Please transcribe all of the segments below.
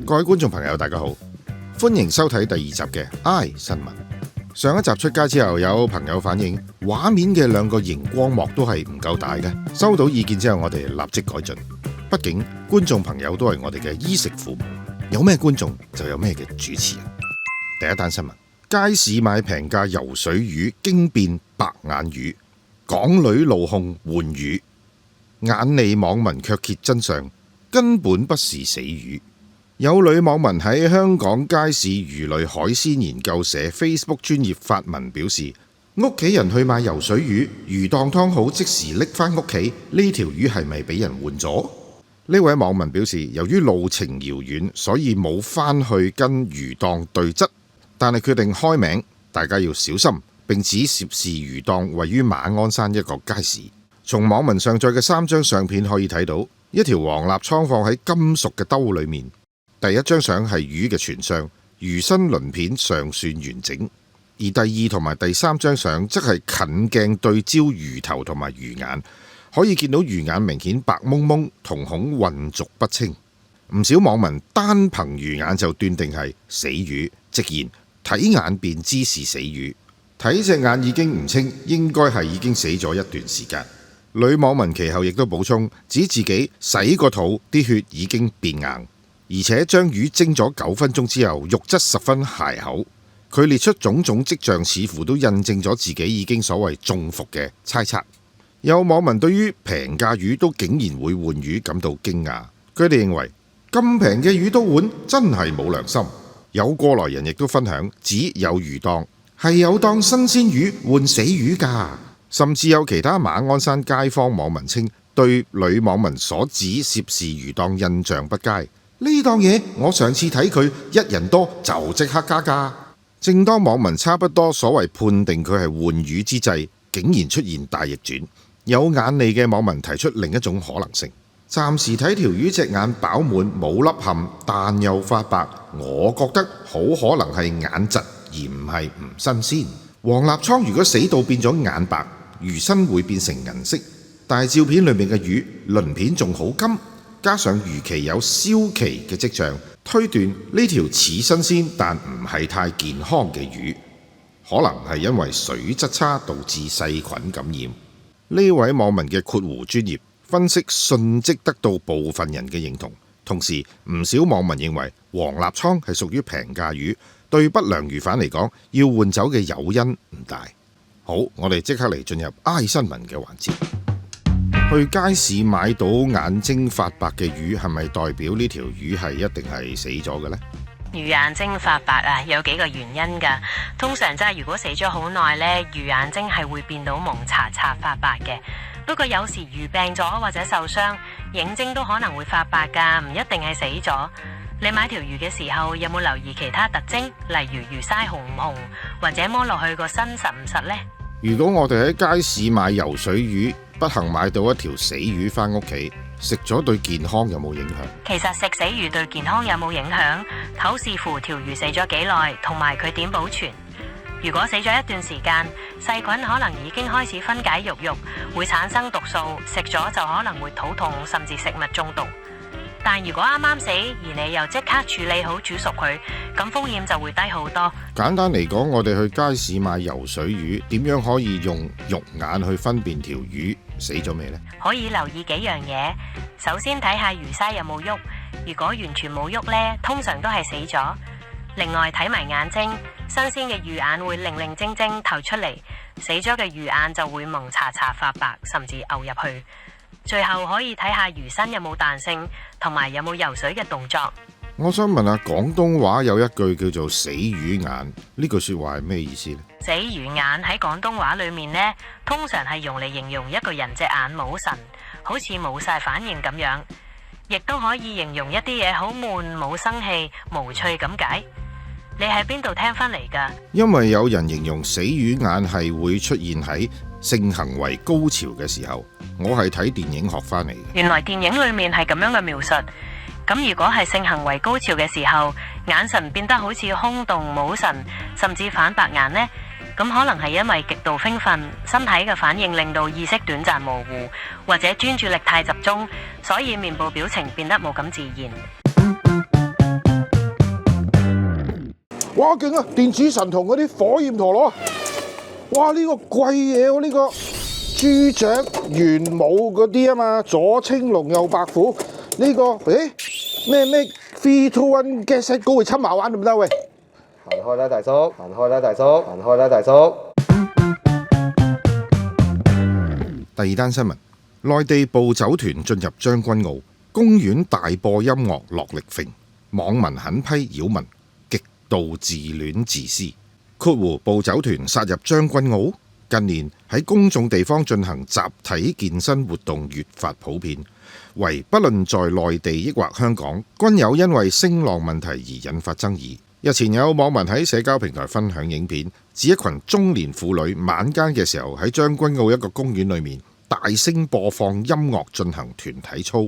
各位觀眾朋友大家好，歡迎收睇第2集嘅 I 新聞。上一集出街之後，有朋友反映畫面嘅2個熒光幕都係唔夠大嘅，收到意見之後我哋立即改進。畢竟觀眾朋友都係我哋嘅衣食父母，有咩觀眾就有咩嘅主持人。第一單新聞，街市買平價游水魚驚變白眼魚，港女怒控換魚，眼利網民卻揭真相，根本不是死魚。有女網民喺香港街市魚類海鮮研究社 Facebook 專頁發文表示，屋企人去買游水魚，魚檔湯好即時拎返屋企，呢條魚係咪俾人換咗？呢位網民表示，由於路程遙遠，所以冇返去跟魚檔對質，但係決定開名，大家要小心，並指涉事魚檔位於馬鞍山一個街市。從網民上載嘅3張相片可以睇到，一條黃立倉放喺金屬嘅兜裏面。第一張相係魚嘅全相，魚身鱗片尚算完整，而第2同埋第3張相則係近鏡對焦魚頭同埋魚眼，可以見到魚眼明顯白蒙蒙，瞳孔混濁不清。唔少網民單憑魚眼就斷定係死魚，直言睇眼便知是死魚，睇隻眼已經唔清，應該係已經死咗一段時間。女網民其後亦都補充，指自己洗個肚，啲血已經變硬。而且將魚蒸咗9分鐘之後，肉質十分鞋口。佢列出種種跡象，似乎都印證咗自己已經所謂中伏嘅猜測。有網民對於平價魚都竟然會換魚感到驚訝，佢哋認為咁平嘅魚都換，真係冇良心。有過來人亦都分享，指有魚檔係有當新鮮魚換死魚㗎，甚至有其他馬鞍山街坊網民稱對女網民所指涉事魚檔印象不佳。呢檔嘢我上次睇佢1人多就即刻加價。正當網民差不多所謂判定佢係換魚之際，竟然出現大逆轉。有眼利嘅網民提出另一種可能性，暫時睇條魚隻眼飽滿冇凹陷，但又發白，我覺得好可能係眼疾而唔係唔新鮮。黃立倉如果死到變咗眼白，魚身會變成銀色，但係照片裏面嘅魚鱗片仲好金。加上魚鰭有燒鰭嘅跡象，推斷呢條似新鮮但唔係太健康嘅魚，可能係因為水質差導致細菌感染。呢位網民嘅括弧專頁分析迅即得到部分人嘅認同，同時唔少網民認為黃立倉係屬於平價魚，對不良魚販嚟講要換走嘅誘因唔大。好，我哋即刻嚟進入 I 新聞嘅環節。去街市買到眼睛發白嘅魚，係咪代表呢條魚係一定係死咗嘅呢？魚眼睛發白啊，有幾個原因㗎。通常真係如果死咗好耐呢，魚眼睛係會變到蒙查查發白嘅。不過有時魚病咗或者受傷，影睛都可能會發白㗎，唔一定係死咗。你買條魚嘅時候有冇留意其他特徵，例如魚鰓紅唔紅，或者摸落去個身實唔實呢？如果我哋喺街市買游水魚，不幸買到一條死魚返屋企，食咗對健康有冇影響？其實食死魚對健康有冇影響，好視乎條魚死咗幾耐，同埋佢點保存。如果死咗一段時間，細菌可能已經開始分解肉肉，會產生毒素，食咗就可能會肚痛，甚至食物中毒。但如果啱啱死，而你又即刻處理好煮熟佢，咁風險就會低好多。簡單嚟講，我哋去街市買游水魚，點樣可以用肉眼去分辨條魚死咗未呢？可以留意幾樣嘢。首先睇下魚鰓有冇喐，如果完全冇喐呢，通常都係死咗。另外睇埋眼睛，新鮮嘅魚眼會靈靈晶晶透出嚟，死咗嘅魚眼就會蒙查查發白，甚至嘔入去。最後可以睇下魚身有冇彈性，同埋有冇游水嘅動作。我想問下，廣東話有一句叫做死魚眼，呢句說話係咩意思呢？死魚眼喺廣東話裏面呢，通常係用嚟形容一個人隻眼冇神，好似冇晒反應咁樣，亦都可以形容一啲嘢好悶、冇生氣、無趣咁解。你喺邊度聽翻嚟㗎？因為有人形容死魚眼係會出現喺性行為高潮嘅時候，我係睇電影學翻嚟嘅。原來電影裏面係咁樣嘅描述。咁如果係性行為高潮嘅時候，眼神變得好似空洞冇神，甚至反白眼呢？咁可能係因為極度興奮，身體嘅反應令到意識短暫模糊，或者專注力太集中，所以面部表情變得冇咁自然。哇勁啊！電子神童嗰啲火焰陀螺，哇呢個貴嘢喎，呢個朱雀玄武嗰啲啊嘛，左青龍右白虎，呢個咩 3, 2, 1 get set go 去侵馬灣得唔得喂？行開啦大叔，行開啦大叔，行開啦大叔。第二單新聞，內地步走團進入將軍澳公園大播音樂落力揈，網民狠批擾民，極度自戀自私。括弧步走團殺入將軍澳，近年喺公眾地方進行集體健身活動越發普遍，唯不論在內地抑或香港，均有因為聲浪問題而引發爭議。日前有網民喺社交平台分享影片，指一群中年婦女晚間嘅時候喺將軍澳一個公園裏面大聲播放音樂進行團體操，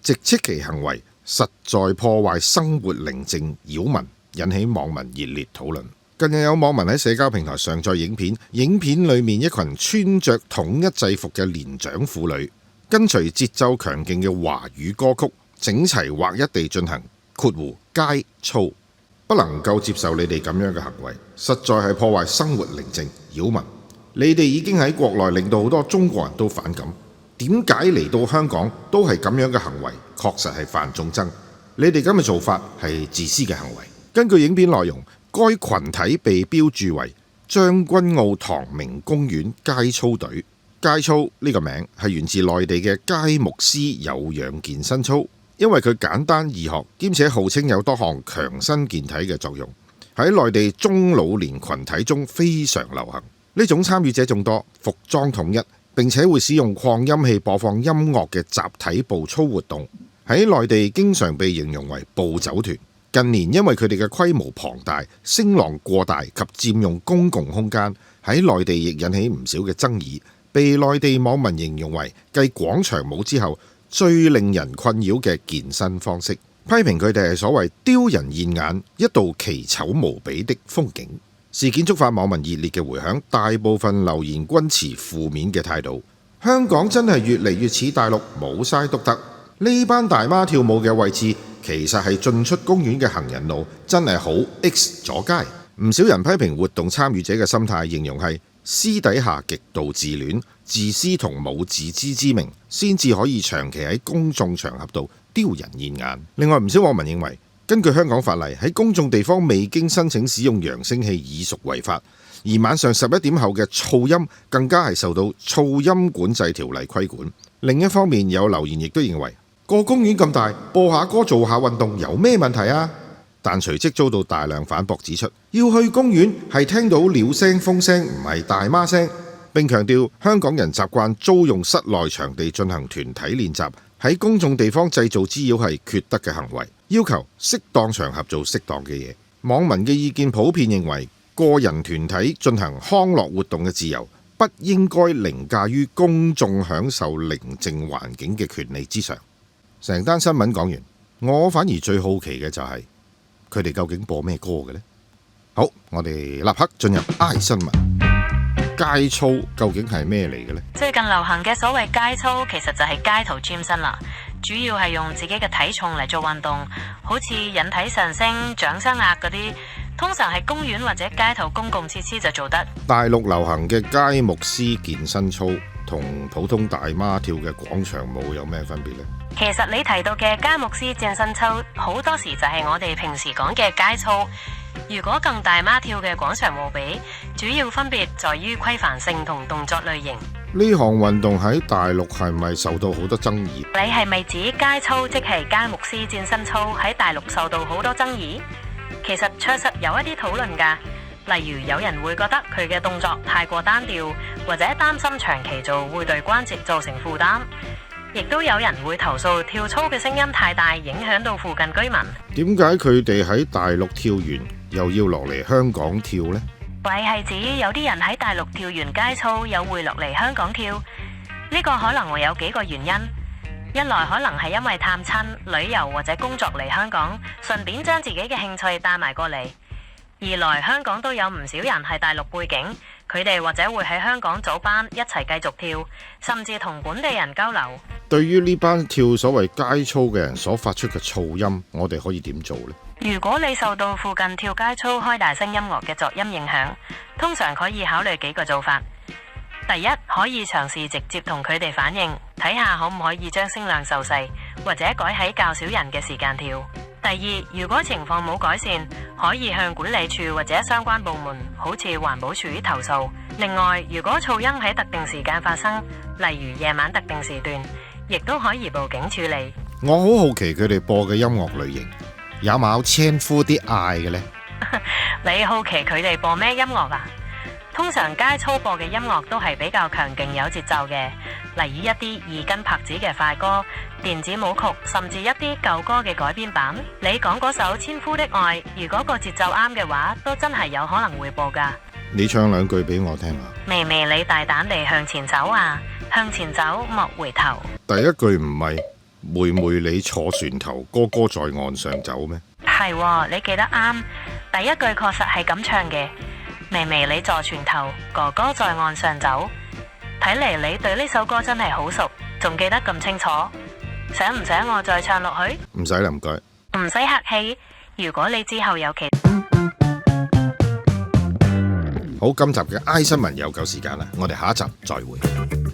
直斥其行為實在破壞生活寧靜擾民，引起網民熱烈討論。近日有網民喺社交平台上載影片，影片裏面一群穿着統一制服嘅年長婦女，跟隨節奏強勁嘅華語歌曲，整齊劃一地進行括弧街操。不能夠接受你哋咁樣嘅行為，實在係破壞生活寧靜擾民。你哋已經喺國內令到好多中國人都反感，點解嚟到香港都係咁樣嘅行為？確實係犯眾憎。你哋咁嘅做法係自私嘅行為。根據影片內容，該群體被標註為將軍澳唐明公園街操隊。街操呢個名係源自內地嘅佳木斯有氧健身操。因為佢簡單易學，兼且號稱有多項強身健體嘅作用，喺內地中老年群體中非常流行。呢種參與者眾多，服裝統一，並且會使用擴音器播放音樂嘅集體步操活動，喺內地經常被形容為步走團。近年因為佢哋嘅規模龐大、聲浪過大及佔用公共空間，喺內地亦引起唔少嘅爭議，被內地網民形容為繼廣場舞之後最令人困擾嘅健身方式，批評佢哋係所謂丟人現眼、一道奇醜無比的風景。事件觸發網民熱烈嘅迴響，大部分留言均持負面嘅態度。香港真係越嚟越似大陸，冇嘥獨特。呢班大媽跳舞嘅位置其實係進出公園嘅行人路，真係好 X 咗街。唔少人批評活動參與者嘅心態，形容係私底下極度自戀、自私同冇自知之明，先至可以長期喺公眾場合度丟人現眼。另外，唔少網民認為，根據香港法例，喺公眾地方未經申請使用揚聲器已屬違法，而晚上11點後嘅噪音更加係受到噪音管制條例規管。另一方面，有留言亦都認為，個公園咁大，播下歌做下運動有咩問題啊？但隨即遭到大量反駁，指出要去公園係聽到鳥聲風聲，唔係大媽聲。並強調香港人習慣租用室內場地進行團體練習，喺公眾地方製造滋擾係缺德嘅行為，要求適當場合做適當嘅嘢。網民嘅意見普遍認為，個人團體進行康樂活動嘅自由，不應該凌駕於公眾享受寧靜環境嘅權利之上。成單新聞講完，我反而最好奇嘅就係佢哋究竟播咩歌嘅呢？好，我哋立刻進入 I 新聞。街操究竟係咩嚟嘅呢？最近流行嘅所謂街操，其實就係街頭 gym 身啦，主要係用自己嘅體重嚟做運動，好似引體上升、掌上壓嗰啲，通常係公園或者街頭公共設施就做得。大陸流行嘅佳木斯健身操同普通大媽跳嘅廣場舞有咩分別呢？其實你提到嘅佳木斯健身操，好多時就係我哋平時講嘅街操。如果更大媽跳嘅廣場舞比，主要分別在於規範性同動作類型。呢項運動喺大陸係咪受到好多爭議？你係咪指街操即係佳木斯健身操喺大陸受到好多爭議？其實確實有一啲討論㗎，例如有人會覺得佢嘅動作太過單調，或者擔心長期做會對關節造成負擔。亦都有人會投訴跳操嘅聲音太大，影響到附近居民。點解佢哋喺大陸跳完又要落嚟香港跳呢？你係指有啲人喺大陸跳完街操又會落嚟香港跳？呢個可能會有幾個原因。一來可能係因為探親、旅遊或者工作嚟香港，順便將自己嘅興趣帶埋過嚟；二來香港都有唔少人係大陸背景，佢哋或者會喺香港組班一齊繼續跳，甚至同本地人交流。對於呢班跳所謂街操嘅人所發出嘅噪音，我哋可以點做呢？如果你受到附近跳街操開大聲音樂嘅雜音影響，通常可以考慮幾個做法。第一，可以嘗試直接同佢哋反映，睇下可唔可以將聲量受細，或者改喺較少人嘅時間跳。第二，如果情況冇改善，可以向管理處或者相關部門，好似環保署投訴。另外，如果噪音喺特定時間發生，例如夜晚特定時段，亦都可以報警處理。我好好奇佢哋播嘅音樂類型，有冇稱呼啲嗌嘅呢？你好奇佢哋播咩音樂啊？通常街操播嘅音樂都係比較強勁有節奏嘅，例如一啲二跟拍子嘅快歌、電子舞曲，甚至一啲舊歌嘅改編版。你講嗰首《千夫的愛》，如果個節奏啱嘅話，都真係有可能會播㗎。你唱兩句俾我聽下。微微你大膽地向前走啊，向前走莫回頭。第一句唔係妹妹你坐船頭，哥哥在岸上走咩？係喎，你記得啱。第一句確實係咁唱嘅。微微你坐船頭，哥哥在岸上走。睇嚟你對呢首歌真係好熟，仲記得咁清楚。想唔想我再唱落去？唔使啦，唔該。唔使客氣。如果你之後有其好，今集嘅 I 新聞又夠時間啦，我哋下一集再會。